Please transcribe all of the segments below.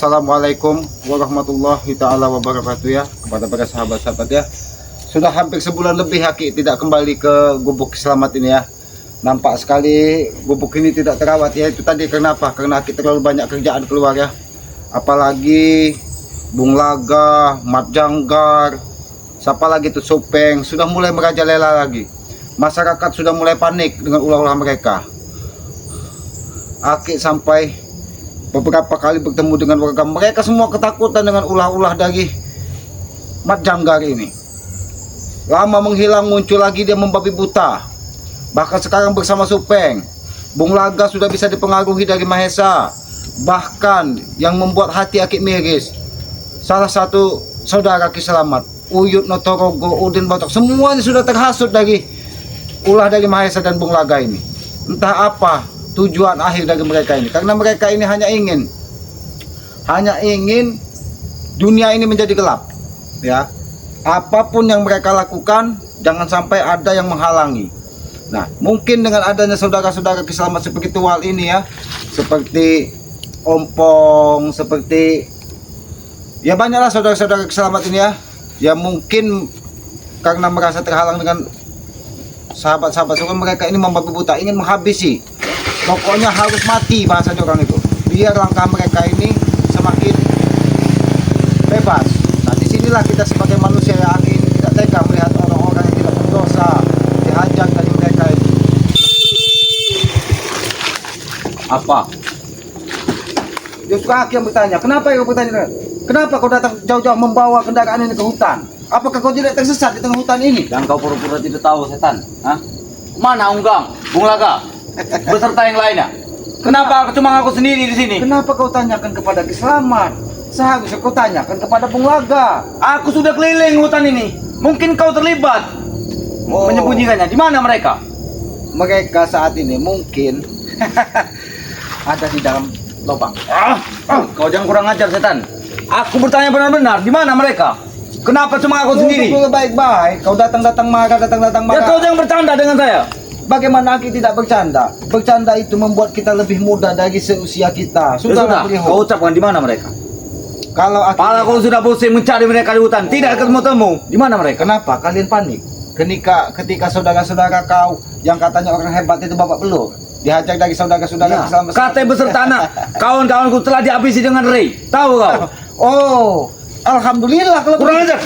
Assalamualaikum warahmatullahi ta'ala wabarakatuh ya. Kepada para sahabat-sahabat ya, sudah hampir sebulan lebih Aki tidak kembali ke Gubuk Selamat ini ya. Nampak sekali gubuk ini tidak terawat ya. Itu tadi kenapa? Karena Aki terlalu banyak kerjaan keluar ya. Apalagi Bung Laga, Mat Janggar, siapa lagi tuh Supeng sudah mulai merajalela lagi. Masyarakat sudah mulai panik dengan ulah-ulah mereka. Aki sampai beberapa kali bertemu dengan warga, mereka semua ketakutan dengan ulah-ulah dari Mat Janggar ini. Lama menghilang, muncul lagi dia membabi buta. Bahkan sekarang bersama Supeng, Bung Laga sudah bisa dipengaruhi dari Mahesa. Bahkan yang membuat hati Aki miris, salah satu saudara Ki Selamat, Uyut Notorogo, Udin Batok, semuanya sudah terhasut dari ulah dari Mahesa dan Bung Laga ini. Entah apa tujuan akhir dari mereka ini, karena mereka ini hanya ingin dunia ini menjadi gelap ya. Apapun yang mereka lakukan jangan sampai ada yang menghalangi. Nah, mungkin dengan adanya saudara-saudara Ki Selamat seperti Tual ini ya, seperti Ompong, seperti ya banyaklah saudara-saudara Ki Selamat ini ya, yang mungkin karena merasa terhalang dengan sahabat-sahabat mereka ini membabi buta, ingin menghabisi. Pokoknya harus mati bahasa orang itu, biar langkah mereka ini semakin bebas. Nah, disinilah kita sebagai manusia yang ini tidak tega melihat orang-orang yang tidak berdosa dihajar dari mereka ini. Apa? Justru Aki yang bertanya, kenapa kau bertanya? Kenapa kau datang jauh-jauh membawa kendaraan ini ke hutan? Apakah kau tidak tersesat di tengah hutan ini? Dan kau pura-pura tidak tahu, setan. Hah? Mana Unggang, Bung Laga, beserta yang lainnya? Kenapa cuma aku sendiri di sini? Kenapa kau tanyakan kepada Ki Selamat? Seharusnya kau tanyakan kepada Bung Laga. Aku sudah keliling hutan ini. Mungkin kau terlibat menyembunyikannya. Di mana mereka? Mereka saat ini mungkin ada di dalam lubang. Kau jangan kurang ajar, setan. Aku bertanya benar-benar, di mana mereka? Kenapa cuma aku sendiri? Duduk baik-baik. Kau datang-datang marah. Ya kau jangan bercanda dengan saya. Bagaimana Aki tidak bercanda? Bercanda itu membuat kita lebih muda dari seusia kita. Sudah, kau ucapkan di mana mereka? Kalau Aki, Pala kau sudah pusing mencari mereka di hutan, tidak ketemu-temu. Di mana mereka? kenapa kalian panik? Ketika saudara-saudara kau yang katanya orang hebat itu babak belur, dihajar dari saudara-saudara Ki Selamat. Kata beserta anak kawan-kawanku telah dihabisi dengan Ray. Tahu kau? Oh, alhamdulillah kalau Kurang ajar.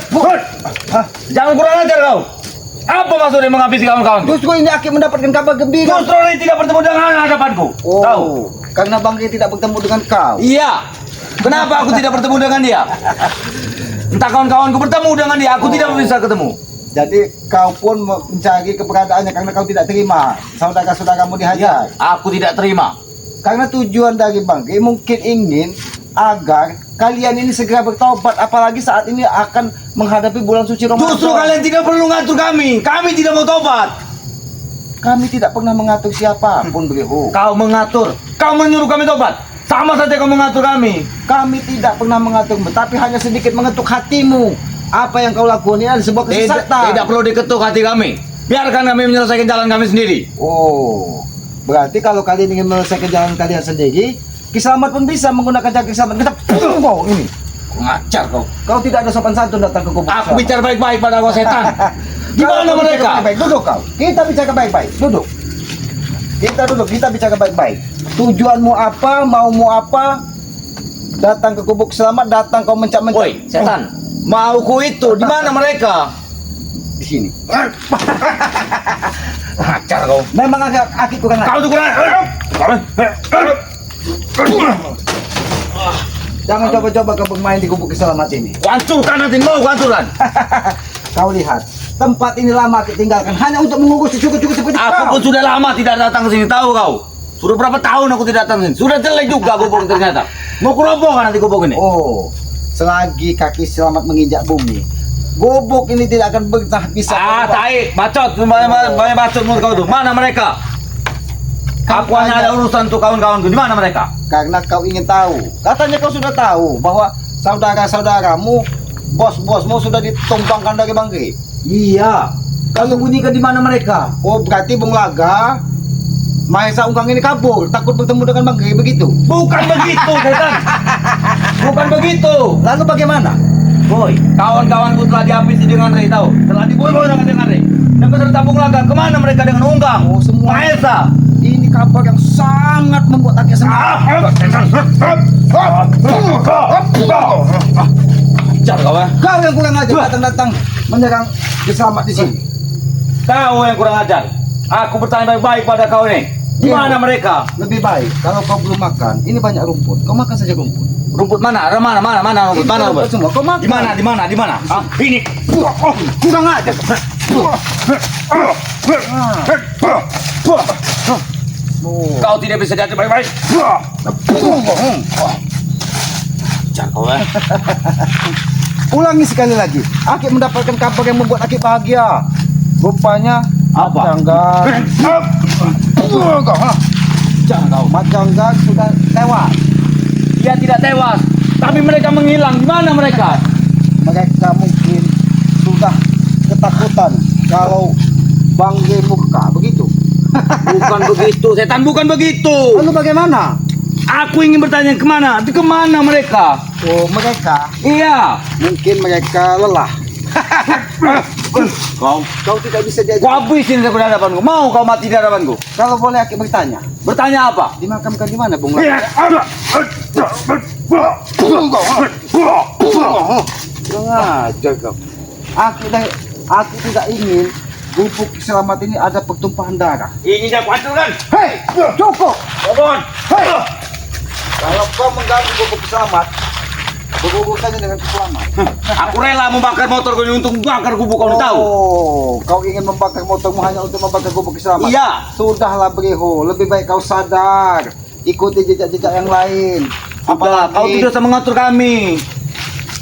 Jangan kurang ajar kau. Apa maksudnya menghabisi kawan-kawan? Justru ini Aki mendapatkan kabar gembira. Justru Ray tidak bertemu dengan hadapanku. Oh, Tahu? karena Bang Ri tidak bertemu dengan kau. Iya. Kenapa aku tidak bertemu dengan dia? Entah kawan-kawanku bertemu dengan dia, aku tidak bisa ketemu. Jadi kau pun mencari keberadaannya karena kau tidak terima saudara-saudaramu dihajar. Aku tidak terima. Karena tujuan dari Bang Ri mungkin ingin agar kalian ini segera bertobat, apalagi saat ini akan menghadapi bulan suci Ramadan. Justru kalian tidak perlu ngatur kami. Kami tidak mau tobat. Kami tidak pernah mengatur siapapun, Bro. Kau mengatur. Kau menyuruh kami tobat. Sama saja kau mengatur kami. Kami tidak pernah mengatur, tapi hanya sedikit mengetuk hatimu. Apa yang kau lakukan ini adalah sebuah kesesatan. Tidak perlu diketuk hati kami. Biarkan kami menyelesaikan jalan kami sendiri. Oh, berarti kalau kalian ingin menyelesaikan jalan kalian sendiri, Ki Selamat pun bisa menggunakan cara Ki Selamat. Kita pukul kau ini. Ngacar kau. Kau tidak ada sopan santun datang ke gubuk. Aku bicara baik-baik pada kau, setan. Di mana mereka? Baik, duduk kau. Kita bicara baik-baik. Duduk. Kita bicara baik-baik. Tujuanmu apa? Maumu apa? Datang ke Gubuk Selamat, datang kau mencak-mencak. Woi, setan. Mauku itu, di mana mereka? Di sini. Ngacar kau. Memang Aki kurang ajar. Kau tuh kurang. Jangan coba-coba kau bermain di Gubuk Selamat ini. Hancurkan nanti mau hancurkan. Kau lihat, tempat ini lama Aki tinggalkan hanya untuk mengurus cucu-cucu seperti Aku kau. pun sudah lama tidak datang ke sini, tahu kau? Sudah berapa tahun aku tidak datang ke sini. Sudah jelek juga gubuk ternyata. Mau kurobohkan nanti gubuk ini. Oh, selagi kaki Selamat menginjak bumi, gubuk ini tidak akan pernah bisa. Tai, bacot, banyak bacot mulut kau tuh. Mana mereka? Aku hanya ada urusan untuk kawan-kawanku. Di mana mereka? Karena kau ingin tahu. Katanya kau sudah tahu bahwa saudara-saudaramu, bos-bosmu sudah ditumpangkan dari Bang Ri. Iya. Kau sembunyikan di mana mereka? Oh, berarti Bung Laga, Mahesa Ungkang ini kabur, takut bertemu dengan Bang Ri begitu. Bukan begitu, setan. begitu. Lalu bagaimana? Boy, kawan-kawanku telah dihabisi dengan Rey tahu. Telah dibunuh dengan Rey. Dan peserta Bunglaga, kemana mereka dengan Unggang? Oh, semua. Maesa. Ini kabar yang sangat membuat Aki senang. Ajar kau ya. Kau yang kurang ajar datang-datang menyerang Kiselamat di sini. Kau yang kurang ajar. Aku bertanya baik-baik pada kau ini. Di mana mereka? Lebih baik kalau kau belum makan. Ini banyak rumput. Kau makan saja rumput. Rumput mana? Mana rumput? Mana rumput? Semua kau makan. Di mana? Ah, ini. Kurang ajar. Kau tidak bisa jadi baik-baik. Ajar kau ya. Ulangi sekali lagi. Aki mendapatkan kabar yang membuat Aki bahagia. Rupanya Apa? Jangan kau. Majangga sudah lewat. Dia tidak tewas, tapi mereka menghilang. Di mana mereka? Mereka mungkin sudah ketakutan kalau Bangge Murka begitu. Bukan begitu, setan, bukan begitu. Lalu bagaimana? Aku ingin bertanya kemana? Di kemana mereka? Oh, mereka Iya. mungkin mereka lelah. Kau Tidak bisa diajak. habisin di hadapanku. Mau kau mati di hadapanku? Kalau boleh Aki bertanya, Bertanya apa? dimakamkan di mana, Bung Iya. Lala? Kurang ajar kau. Aku tidak ingin gubuk selamat ini ada pertumpahan darah. Ini dia kuhancurkan. Hei, cukup. Bangun. Hei, kalau kau mengganggu gubuk selamat, bergubuk saja dengan selamat. Aku rela membakar motor kau ini untuk membakar gubuk kau tahu. Oh, kau ingin membakar motormu hanya untuk membakar gubuk selamat? Iya. Sudahlah Breho, lebih baik kau sadar. Ikuti jejak-jejak yang lain. Apalah, kau tidak bisa mengatur kami.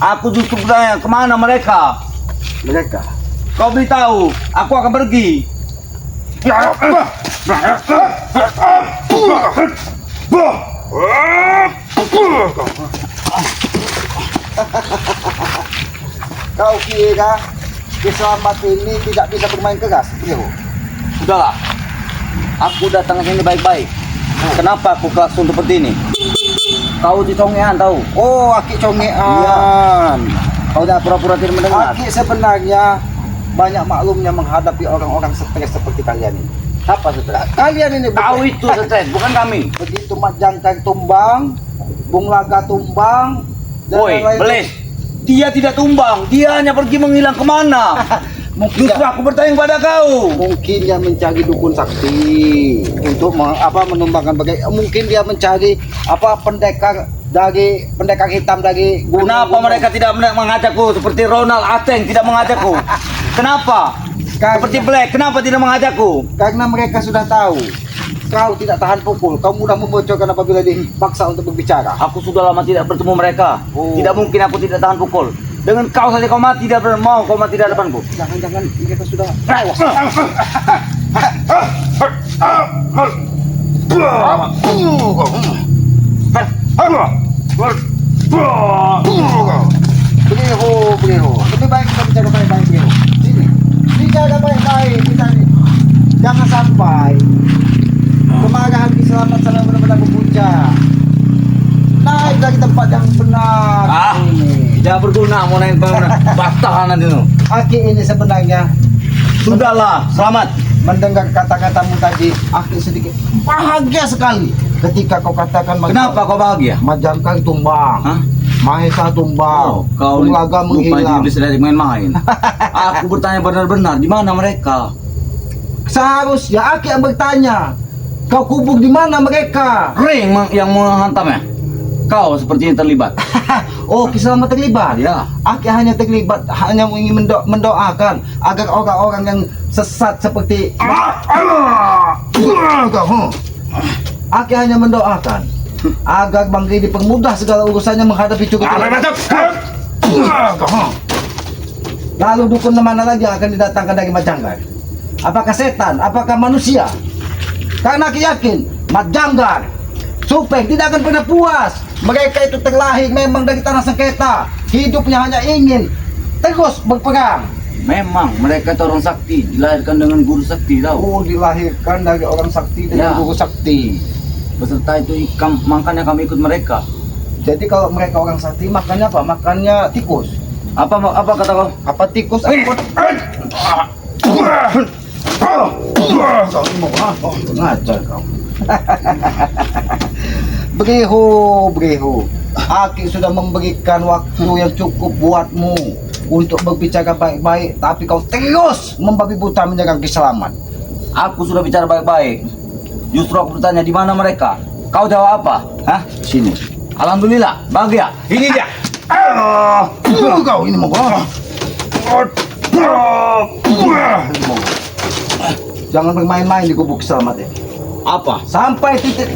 Aku justru bertanya kemana mereka? Mereka. Kau beritahu, aku akan pergi. Kau kira Kiselamat ini tidak bisa bermain keras, Breho? Sudahlah, aku datang ke sini baik-baik. Kenapa aku klakson seperti ini? Kau dicongean tahu? Oh, Aki congean. Kau tidak pura-pura tidak mendengar? Aki sebenarnya banyak maklumnya menghadapi orang-orang stres seperti kalian ini. Apa setelah? Kalian ini Kau itu stres, bukan kami. begitu Mat Jangkar tumbang, Bung Laga tumbang, dan Woi, lain-lain. Beles. Dia tidak tumbang, dia hanya pergi menghilang kemana? Mungkin Justru aku bertanya kepada kau. mungkin dia mencari dukun sakti untuk menumbangkan bagai. Mungkin dia mencari pendekar hitam dari gunung. Kenapa mereka tidak mengajakku seperti Ronald Ateng tidak mengajakku? Kenapa? Seperti Black, kenapa tidak mengajakku? Karena mereka sudah tahu kau tidak tahan pukul, kau mudah membocorkan apabila dipaksa untuk berbicara. Aku sudah lama tidak bertemu mereka. Oh. Tidak mungkin aku tidak tahan pukul. Dengan kau saja kau mati tidak mau kau mati di hadapanku. Jangan-jangan mereka sudah tewas. Breho. Lebih baik kita bicara baik-baik, Breho. Sini. Bicara baik-baik kita ini. Jangan sampai kemarahan Kiselamat sana benar-benar memuncak. Naik dari tempat yang benar. Ini. Tidak berguna mau naik batahan itu. Aki ini sebenarnya Sudahlah, selamat. mendengar kata-katamu tadi, Aki sedikit bahagia sekali ketika kau katakan Kenapa kau bahagia? Majangkar tumbang, Hah? Mahesa tumbang, kau Bunglaga menghilang. bisa dari main-main. Aku bertanya benar-benar di mana mereka? Seharusnya Aki yang bertanya, kau kubur di mana mereka? Ring yang menghantamnya. Kau sepertinya terlibat. Oh, Kiselamat terlibat. Ya. Aki hanya terlibat, hanya ingin mendoakan agar orang-orang yang sesat seperti Aki hanya mendoakan agar Bang Ri dipermudah segala urusannya menghadapi cukup. Lalu dukun mana lagi yang akan didatangkan dari Majanggar? Apakah setan? Apakah manusia? Karena Aki yakin Majanggar Supeng tidak akan pernah puas. Mereka itu terlahir memang dari tanah sengketa. Hidupnya hanya ingin terus berperang. Memang mereka itu orang sakti, dilahirkan dengan guru sakti tahu. Oh, dilahirkan dari orang sakti dan Ya. guru sakti. Beserta itu makanya kami ikut mereka. Jadi kalau mereka orang sakti makannya apa? Makannya tikus. Apa kata kau? Apa tikus? Kau ini mau ngajar kau. Breho. Aki sudah memberikan waktu yang cukup buatmu untuk berbicara baik-baik, tapi kau terus membabi buta menjaga keselamatan. Aku sudah bicara baik-baik. Justru aku bertanya di mana mereka. Kau jawab apa? Hah? Sini. Alhamdulillah, bahagia. Ini dia. Kau ini mau jangan bermain-main di gubuk keselamatan ini. Apa? Sampai titik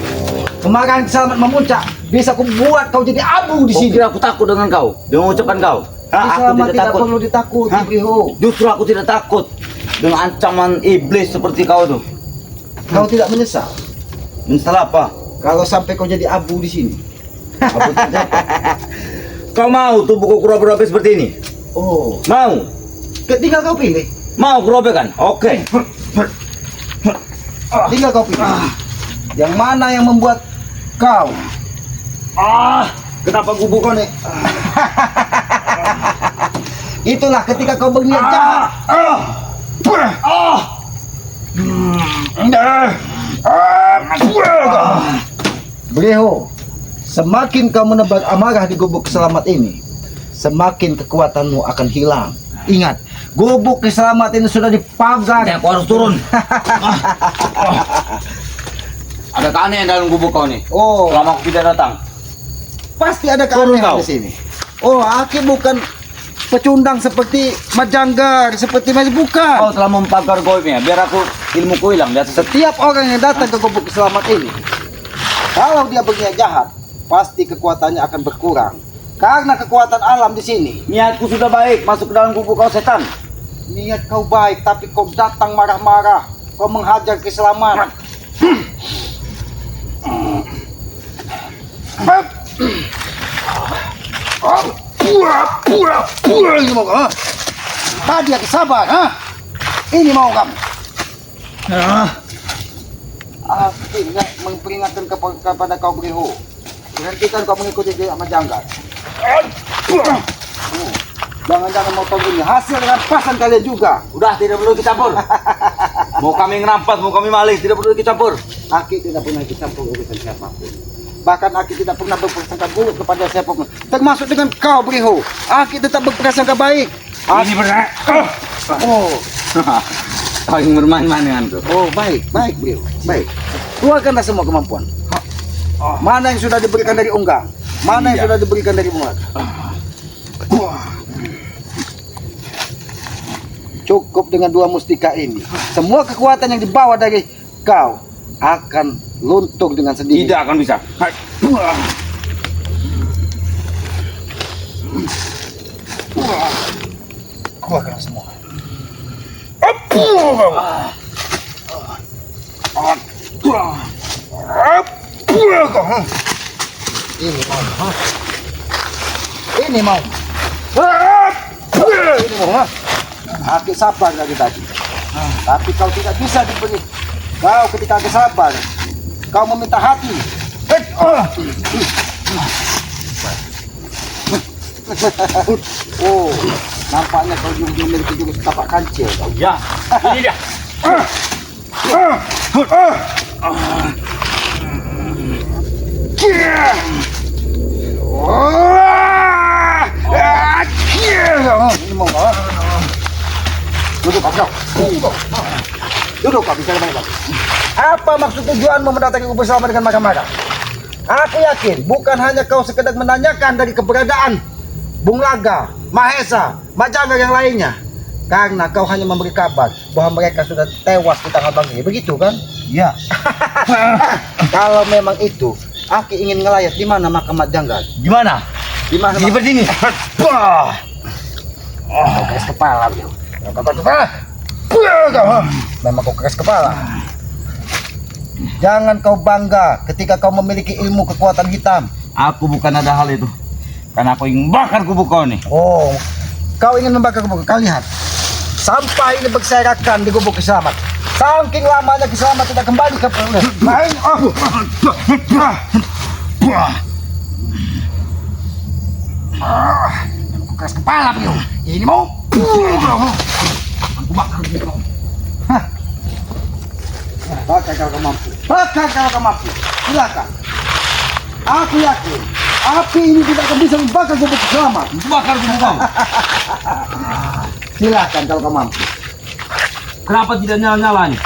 kemarahan keselamat memuncak, bisa aku buat kau jadi abu di Kau sini. kira aku takut dengan kau? Dengan ucapan kau? Hah? Aku Keselamatan tidak takut. perlu ditakuti, Hah? Breho. Justru aku tidak takut dengan ancaman iblis seperti kau tuh. Kau tidak menyesal Menyesal apa? kalau sampai kau jadi abu di sini. Abu terjatuh. Kau mau tubuhku kurobek seperti ini? Oh, Mau? tinggal kau pilih. Mau kurobek kan? Oke. Tinggal kau pilih. Yang mana yang membuat kau? Kenapa gubuk kau nih? Itulah ketika kau berniat jahat. Breho, semakin kau menebar amarah di gubuk keselamat ini, semakin kekuatanmu akan hilang. Ingat, gubuk keselamat ini sudah dipagar. Aku harus turun. Ada keanehan dalam gubuk kau nih. Oh, Selama aku tidak datang. pasti ada Turun keanehan kau. di sini. Oh, Aki bukan pecundang seperti majanggar, seperti Kau bukan. telah mempagar goibnya. Biar aku ilmuku hilang di atas. Setiap orang yang datang ke gubuk keselamat ini, kalau dia berniat jahat, pasti kekuatannya akan berkurang. Karena kekuatan alam di sini. Niatku sudah baik. Masuk ke dalam gubuk kau setan. Niat kau baik, tapi kau datang marah-marah. Kau menghajar keselamatan. Ini mau kamu? Tadi aku sabar, ha? Ini mau kamu? Aku ingat memperingatkan kepada kau Breho. Berhentikan kau mengikuti dia sama janggal. Jangan-jangan mau tahu ini hasil rampasan kalian juga. Udah tidak perlu ikut campur. Mau kami ngerampas, mau kami maling, tidak perlu ikut campur. Aki tidak pernah ikut campur urusan siapapun. Bahkan Aki tidak pernah berprasangka buruk kepada siapapun. Termasuk dengan kau, Breho. Aki tetap berprasangka baik. Ini benar. Oh, Kau ingin bermain-main denganku. oh baik, Breho. Baik. Keluarkanlah semua kemampuan. Mana yang sudah diberikan dari unggang? Mana yang Iya. sudah diberikan dari bunga? Cukup dengan 2 mustika ini. Semua kekuatan yang dibawa dari kau akan luntur dengan sendiri. Tidak akan bisa. Keluarkan semua. Ini mau, ha? Ini mau. Ini mau, ha? Aki sabar lagi tadi. Tapi kau tidak bisa diberi. Kau ketika aki sabar, kau meminta hati. Oh, nampaknya kau juga memiliki jurus tapak kancil. Kau. Ya, ini dia. Ini mau kau. Duduk kau. Duduk kau, bicara baik-baik. Apa maksud tujuanmu mendatangi kubur selama dengan marah-marah? Aku yakin bukan hanya kau sekedar menanyakan dari keberadaan Bung Laga, Mahesa, Majangga yang lainnya. Karena kau hanya memberi kabar bahwa mereka sudah tewas di tangan Bang Rie. Begitu kan? Ya. Kalau memang itu, Aki ingin ngelayat di mana makam Majangga. Gimana? Di mana? Seperti ini. Kau keras kepala, bro. Kau keras kepala. Memang kau keras kepala. Jangan kau bangga ketika kau memiliki ilmu kekuatan hitam. Aku bukan ada hal itu. Karena aku ingin bakar gubuk kau nih. Oh, kau ingin membakar gubuk. Kau lihat. Sampah ini berserakan di gubuk Kisamat. Saking lamanya Kisamat tidak kembali ke main. Keras kepala beliau. Ini mau. Aku bakar beliau. Hah. Bakar kalau kau mampu. Bakar kalau kau mampu. Silakan. Aku yakin api ini tidak akan bisa membakar gubuk selamat. Bakar gubuk kau. Silakan kalau kau mampu. Kenapa tidak nyala-nyala nih?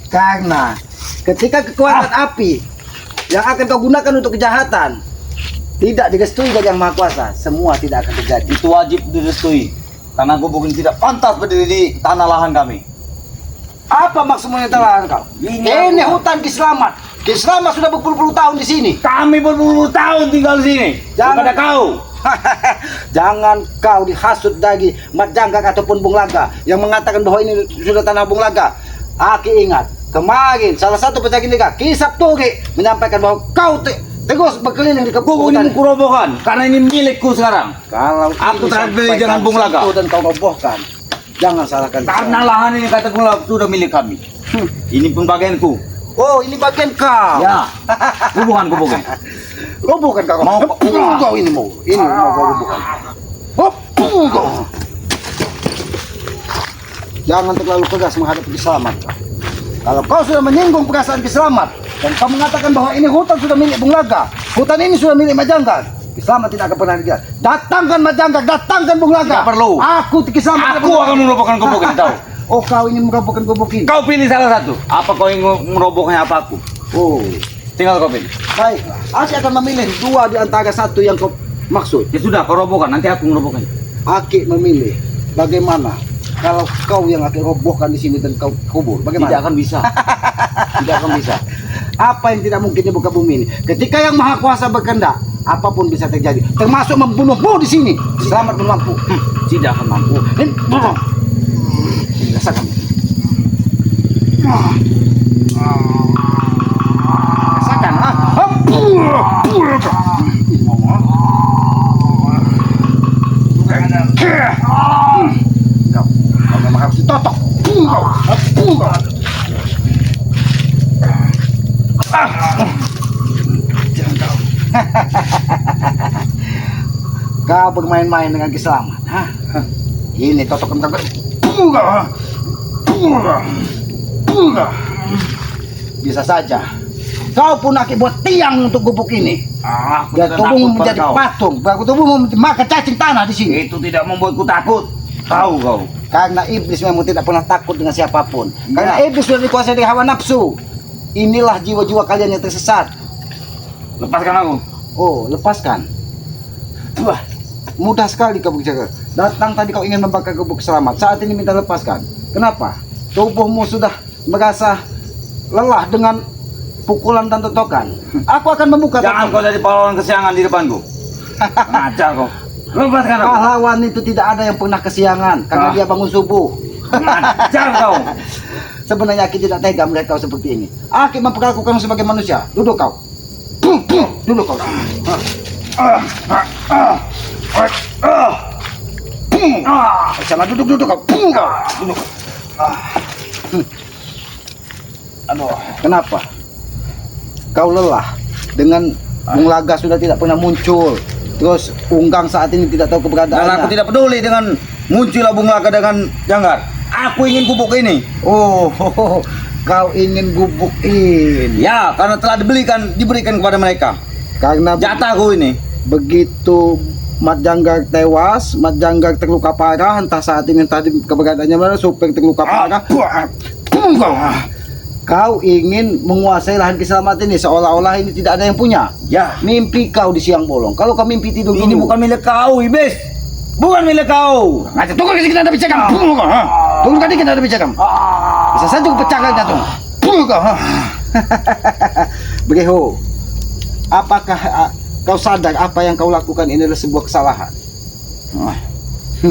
Karena ketika kekuatan api yang akan kau gunakan untuk kejahatan tidak direstui dari Yang Maha Kuasa, semua tidak akan terjadi. Itu wajib direstui. Karena gubuk ini tidak pantas berdiri di tanah lahan kami. Apa maksudnya tanah kau? Ini hutan Kislamat. Kislamat sudah berpuluh-puluh tahun di sini. Kami berpuluh tahun tinggal di sini. Jangan- Daripada kau. Jangan kau dihasut dari Mat Janggak ataupun Bung Laga yang mengatakan bahwa ini sudah tanah Bung Laga. Aki ingat, kemarin salah satu pejabat negara Kisap Turi menyampaikan bahwa kau terus berkeliling di Gubuk hutan. ini kurobohkan. Karena ini milikku sekarang. Kalau Aku ini tak beli sampaikan dengan Bung Laga. situ dan kau robohkan, jangan salahkan Karena saya. lahan ini kata Bung Laga sudah milik kami. Ini pun bagianku. Oh, ini bagian kau. Ya. Gubuk-gubuknya. Robohkan kau. Mau- Kau ini mau kau robohkan. Kau. Jangan terlalu tegas menghadapi Kiselamat. Kalau kau sudah menyinggung perasaan Kiselamat dan kau mengatakan bahwa ini hutan sudah milik Bung Laga, hutan ini sudah milik Majangga, Kiselamat tidak akan pernah dijual. Datangkan Majangga, datangkan Bung Laga. Tidak perlu. Aku Kiselamat. Aku akan merobohkan gubuk ini tahu. Oh, kau ingin merobohkan gubuk ini? Kau pilih salah satu. Apa kau ingin merobohkannya apa aku? Oh, Tinggal kau pilih. baiklah. Aku akan memilih dua di antara satu yang kau maksud. Ya sudah, kau robohkan. Nanti aku merobohkannya. Aki memilih bagaimana kalau kau yang akan robohkan di sini dan kau kubur. Bagaimana? Tidak akan bisa. Tidak akan bisa. Apa yang tidak mungkin di muka bumi ini? Ketika Yang Maha Kuasa berkehendak, apapun bisa terjadi, termasuk membunuhmu di sini. Selamat mampu. Tidak akan mampu. Rasakan. Rasakan, ha? Kau memang harus ditotok. Kau bermain-main dengan Kiselamat, ha? Ini totokan kau. Bisa saja. Kau pun akan buat tiang untuk gubuk ini. Biar tubuhmu menjadi patung, biar tubuhmu makan cacing tanah di sini. Itu tidak membuatku takut. Tahu kau. Karena iblis memang tidak pernah takut dengan siapapun. Ya. Karena iblis sudah dikuasai dari hawa nafsu. Inilah jiwa-jiwa kalian yang tersesat. Lepaskan aku. Oh, lepaskan. Wah, mudah sekali kau berjaga. Datang tadi kau ingin membakar gubuk Selamat. Saat ini minta lepaskan. Kenapa? Tubuhmu sudah merasa lelah dengan pukulan dan totokan. Aku akan membuka. Jangan kau jadi pahlawan kesiangan di depanku. Ngajar kau. Lepaskan aku. Pahlawan itu tidak ada yang pernah kesiangan karena dia bangun subuh. Ngajar kau. Sebenarnya Aki tidak tega melihat kau seperti ini. Aki memperlakukanmu sebagai manusia. Duduk kau. Duduk kau. Jangan duduk kau. Duduk. Aduh, kenapa? Kau lelah dengan Bung Laga sudah tidak pernah muncul. Terus Unggang saat ini tidak tahu Dan keberadaannya. aku tidak peduli dengan munculnya Bung Laga dengan Janggar. Aku ingin gubuk ini. Oh, kau ingin gubuk ini. Ya, karena telah diberikan kepada mereka. Karena Jatahku ini. begitu Mat Janggar tewas, Mat Janggar terluka parah, entah saat ini tadi keberadaannya mana, supir terluka parah. Kau ingin menguasai lahan Kiselamat ini seolah-olah ini tidak ada yang punya. Ya, Mimpi kau di siang bolong. Kalau kau mimpi tidur ini dulu. bukan milik kau, iblis. Bukan milik kau. Ngaca, tunggu kita ada bicara. Tunggu tadi kita ada bicara. Bisa saja aku pecahkan jantung. Begitu. Apakah kau sadar apa yang kau lakukan ini adalah sebuah kesalahan?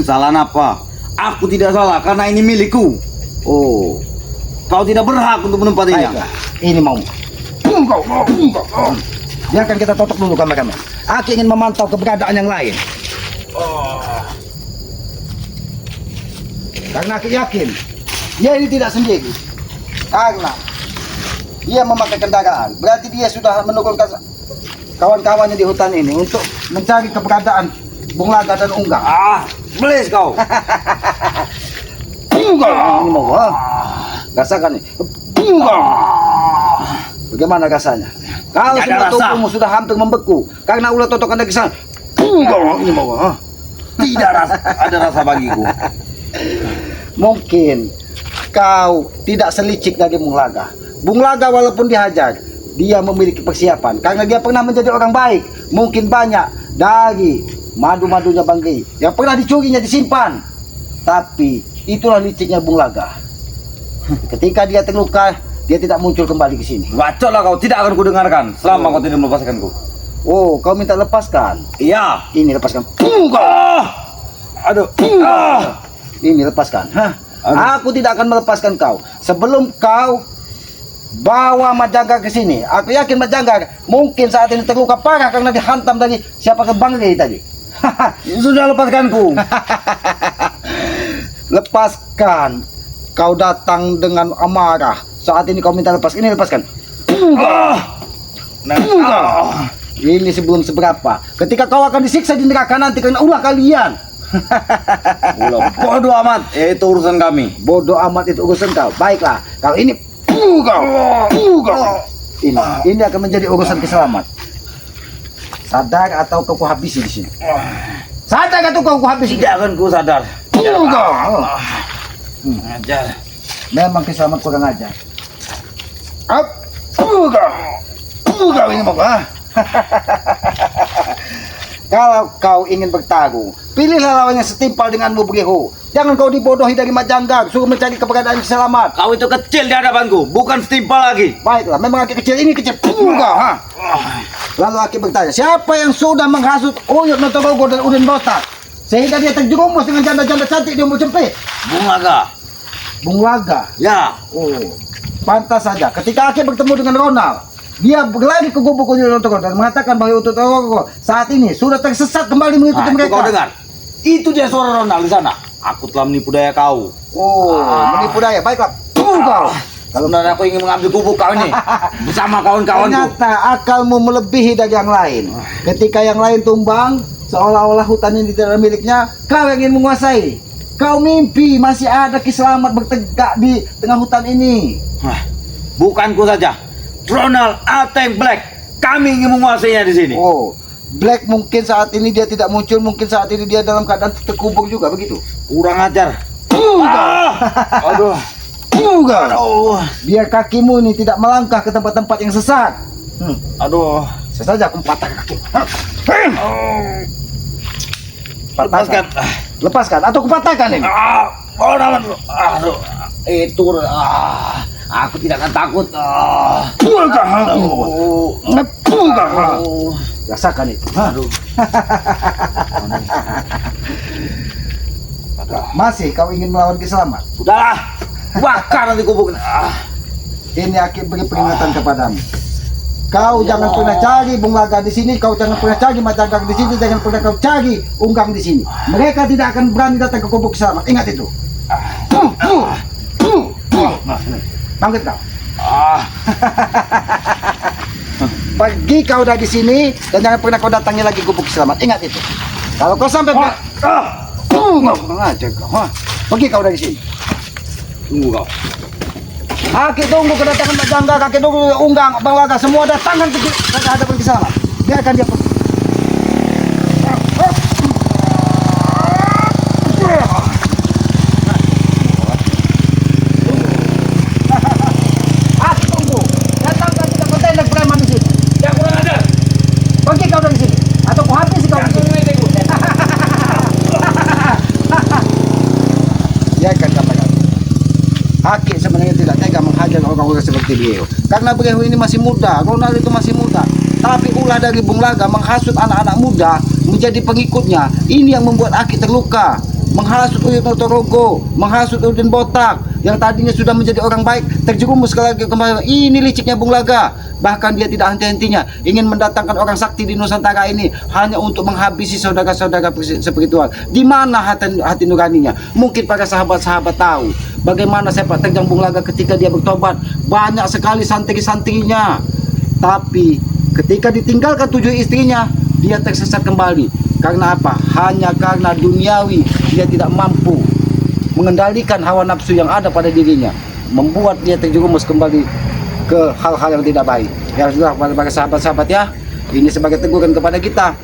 Salah apa? Aku tidak salah karena ini milikku. Oh, Kau tidak berhak untuk menempatinya. baiklah. Ini mau. Biarkan kita tutup dulu kamera-kamera. Aku ingin memantau keberadaan yang lain. Karena aku yakin dia ini tidak sendiri. Karena dia memakai kendaraan, berarti dia sudah menurunkan kawan-kawannya di hutan ini untuk mencari keberadaan Bung Laga dan Unggang. Please kau. Ini mau rasakan nih. Bagaimana rasanya? Kalau Tidak ada semua rasa. tubuhmu sudah hampir membeku karena ulah totokan dari sana. Ini mau Tidak ada rasa bagiku. mungkin kau tidak selicik dari Bung Laga. Bung Laga walaupun dihajar, dia memiliki persiapan karena dia pernah menjadi orang baik. Mungkin banyak dari madu-madunya Bang Gei yang pernah dicurinya disimpan. Tapi itulah liciknya Bung Laga. Ketika dia terluka, dia tidak muncul kembali ke sini. Bacotlah kau, tidak akan kudengarkan selama kau tidak melepaskanku. Oh, kau minta lepaskan. Iya. Ini lepaskan. Aduh. Ini lepaskan. Hah? Aduh. Aku tidak akan melepaskan kau sebelum kau bawa Majangga ke sini. Aku yakin Majangga mungkin saat ini terluka parah karena dihantam dari siapa ke Bang Gei tadi. Sudah lepaskanku. Lepaskan. Kau datang dengan amarah. Saat ini kau minta lepas. Ini lepaskan. Ini sebelum seberapa. Ketika kau akan disiksa di neraka nanti karena ulah kalian. Bodoh amat. Itu urusan kami. Bodoh amat itu urusan kau. Baiklah. Kalau ini ini akan menjadi urusan keselamat. Sadar atau kau habisi di sini. Sadar atau kau habisi. Tidak akan ku sadar. Ajar. Memang keselamat kurang ajar. Ini mau Kalau kau ingin bertarung, pilihlah lawan yang setimpal denganmu Begihu. Jangan kau dibodohi dari Majangga, suruh mencari keberadaan selamat. Kau itu kecil di hadapanku, bukan setimpal lagi. Baiklah, memang Aki kecil ini kecil. Lalu Aki bertanya, siapa yang sudah menghasut Uyut Notorogo dan Udin Botak sehingga dia terjerumus dengan janda-janda cantik di umur cempit? Bung Laga. Bung Laga. Ya. Oh, pantas saja. Ketika Aki bertemu dengan Ronald, dia berlari ke gubuk Uyut Notorogo dan mengatakan bahwa Uyut Notorogo saat ini sudah tersesat kembali mengikuti Itu mereka. kau dengar? Itu dia suara Ronald di sana. Aku telah menipu daya kau. Oh, menipu daya. Baiklah. Kau. Kalau sebenarnya aku ingin mengambil gubuk kau ini bersama kawan-kawanku. Ternyata akalmu melebihi dari yang lain. Ketika yang lain tumbang, seolah-olah hutan ini tidak miliknya, kau yang ingin menguasai. Kau mimpi masih ada kiselamat bertegak di tengah hutan ini. Bukanku saja. Ronald Ateng Black. Kami ingin menguasainya di sini. Oh, Black mungkin saat ini dia tidak muncul, mungkin saat ini dia dalam keadaan terkubur juga begitu. Kurang ajar. Aduh. Aduh. Biar kakimu ini tidak melangkah ke tempat-tempat yang sesat. Aduh. Saya saja aku patahkan kaki. Lepaskan. Lepaskan atau kupatahkan ini. Aduh. Itu. Aku tidak akan takut. Rasakan itu. Aduh. Masih kau ingin melawan kiselamat? Sudahlah. Bakar nanti gubuk. Ini Aki beri peringatan kepadamu. Kau jangan pernah cari Bung Laga di sini, kau jangan pernah cari Majangga di sini, jangan pernah kau cari Unggang di sini. Mereka tidak akan berani datang ke gubuk kiselamat. Ingat itu. Bangkit kau. Pergi kau dari sini dan jangan pernah kau datangi lagi gubuk selamat. Ingat itu. Kalau kau sampai kurang ajar kau. Pergi kau dari sini. Tunggu kau. Aki tunggu kedatangan Majangga, kaki tunggu Unggang, Bang Laga, semua datangkan ke hadapan kiselamat. Biarkan dia pergi. Aki tunggu. Datangkan tiga kontainer preman di sini. Ya kurang ajar. Pergi kau dari sini. Atau kau habis kau di sini. Ya kan katakan. Aki sebenarnya tidak tega menghajar orang-orang seperti dia. Karena Begihu ini masih muda, Ronald itu masih muda. Tapi ulah dari Bung Laga menghasut anak-anak muda menjadi pengikutnya. Ini yang membuat Aki terluka. Menghasut Uyut Notorogo, menghasut Udin Botak yang tadinya sudah menjadi orang baik terjerumus kembali. Ini liciknya Bung Laga. Bahkan dia tidak henti-hentinya ingin mendatangkan orang sakti di Nusantara ini hanya untuk menghabisi saudara-saudara spiritual. Di mana hati nuraninya? Mungkin para sahabat-sahabat tahu bagaimana sepak terjang Bung Laga ketika dia bertobat. Banyak sekali santri-santrinya. Tapi Ketika ditinggalkan 7 istrinya, dia tersesat kembali. Karena apa? Hanya karena duniawi, dia tidak mampu mengendalikan hawa nafsu yang ada pada dirinya, membuat dia terjerumus kembali ke hal-hal yang tidak baik. Ya sudah, para sahabat-sahabat ya, ini sebagai teguran kepada kita,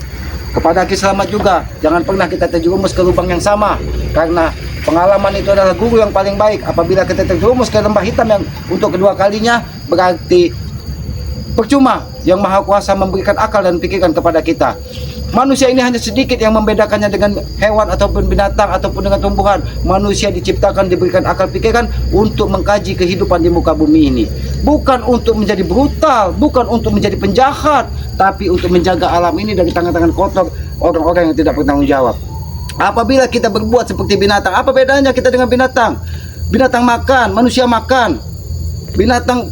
kepada Ki Selamat juga, jangan pernah kita terjerumus ke lubang yang sama, karena pengalaman itu adalah guru yang paling baik. Apabila kita terjerumus ke lembah hitam yang untuk kedua kalinya, berarti percuma yang Maha Kuasa memberikan akal dan pikiran kepada kita. Manusia ini hanya sedikit yang membedakannya dengan hewan ataupun binatang ataupun dengan tumbuhan. Manusia diciptakan, diberikan akal pikiran untuk mengkaji kehidupan di muka bumi ini. Bukan untuk menjadi brutal, bukan untuk menjadi penjahat, tapi untuk menjaga alam ini dari tangan-tangan kotor orang-orang yang tidak bertanggung jawab. Apabila kita berbuat seperti binatang, apa bedanya kita dengan binatang? Binatang makan, manusia makan. Binatang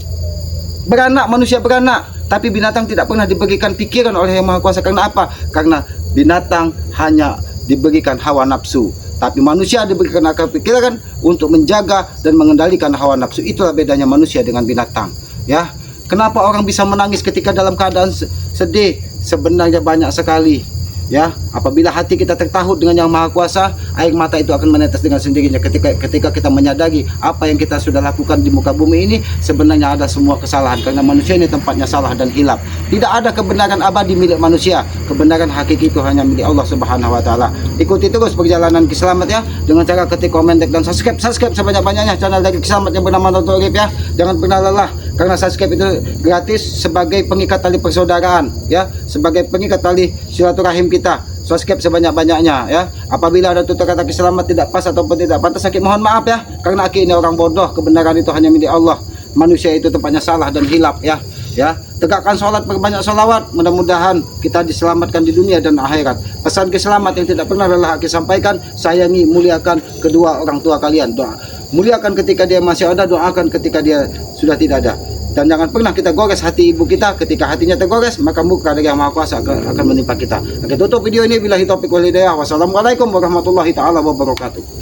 beranak, manusia beranak. Tapi binatang tidak pernah diberikan pikiran oleh Yang Maha Kuasa. Karena apa? Karena binatang hanya diberikan hawa nafsu, tapi manusia diberikan akal pikiran untuk menjaga dan mengendalikan hawa nafsu. Itulah bedanya manusia dengan binatang. Ya, kenapa orang bisa menangis ketika dalam keadaan sedih? Sebenarnya banyak sekali. Ya, apabila hati kita tertaut dengan Yang Maha Kuasa, air mata itu akan menetes dengan sendirinya. Ketika kita menyadari apa yang kita sudah lakukan di muka bumi ini sebenarnya ada semua kesalahan, karena manusia ini tempatnya salah dan hilaf. Tidak ada kebenaran abadi milik manusia. Kebenaran hakiki itu hanya milik Allah Subhanahu wa taala. Ikuti terus perjalanan Ki Selamat ya, dengan cara ketik, komen, like, dan subscribe sebanyak-banyaknya channel dari Ki Selamat yang bernama Tonton Urip ya. Jangan pernah lelah, karena subscribe itu gratis sebagai pengikat tali persaudaraan ya, sebagai pengikat tali silaturahim kita. Subscribe sebanyak-banyaknya ya. Apabila ada tutur kata Ki Selamat tidak pas ataupun tidak pantas, Aki mohon maaf ya, karena Aki ini orang bodoh. Kebenaran itu hanya milik Allah. Manusia itu tempatnya salah dan hilaf ya. Ya, tegakkan sholat, perbanyak sholawat. Mudah-mudahan kita diselamatkan di dunia dan akhirat. Pesan Ki Selamat yang tidak pernah lelah Aki sampaikan: sayangi, muliakan kedua orang tua kalian. Doa, muliakan ketika dia masih ada, doakan ketika dia sudah tidak ada. Dan jangan pernah kita gores hati ibu kita. Ketika hatinya tergores, maka murka dari Yang Maha Kuasa akan menimpa kita. Oke, tutup video ini. Billahi taufiq wal hidayah. Wassalamualaikum warahmatullahi taala wabarakatuh.